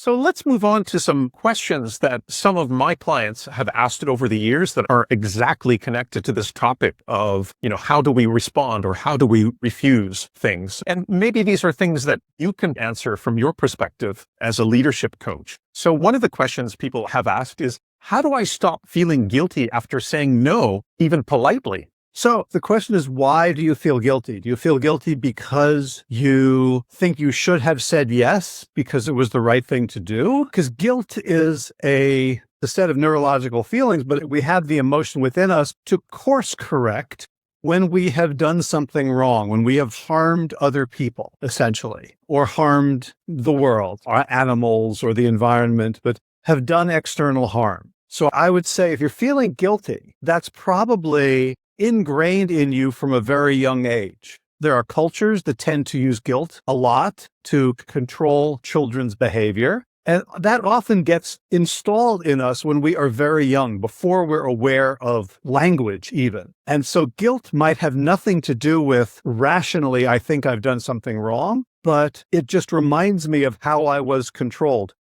So let's move on to some questions that some of my clients have asked over the years that are exactly connected to this topic of, how do we respond or how do we refuse things? And maybe these are things that you can answer from your perspective as a leadership coach. So one of the questions people have asked is, how do I stop feeling guilty after saying no, even politely? So the question is, why do you feel guilty? Do you feel guilty because you think you should have said yes because it was the right thing to do? Because guilt is a set of neurological feelings, but we have the emotion within us to course correct when we have done something wrong, when we have harmed other people, essentially, or harmed the world, or animals, or the environment, but have done external harm. So I would say if you're feeling guilty, that's probably ingrained in you from a very young age. There are cultures that tend to use guilt a lot to control children's behavior. And that often gets installed in us when we are very young, before we're aware of language even. And so guilt might have nothing to do with rationally, I think I've done something wrong, but it just reminds me of how I was controlled.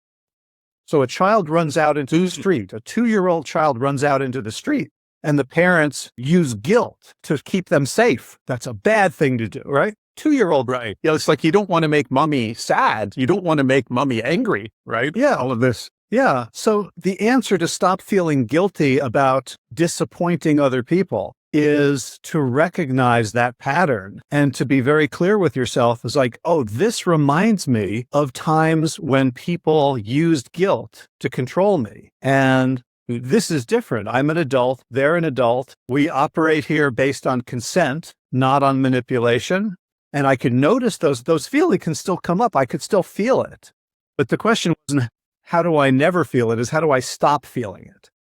So a child runs out into the street, a 2-year-old child runs out into the street, and the parents use guilt to keep them safe. That's a bad thing to do, right? 2-year-old. Right. Yeah. It's like you don't want to make mommy sad. You don't want to make mommy angry, right? Yeah. All of this. Yeah. So the answer to stop feeling guilty about disappointing other people is to recognize that pattern and to be very clear with yourself is like, oh, this reminds me of times when people used guilt to control me. And this is different. I'm an adult. They're an adult. We operate here based on consent, not on manipulation. And I can notice those feelings can still come up. I could still feel it. But the question wasn't, how do I never feel it? Is how do I stop feeling it?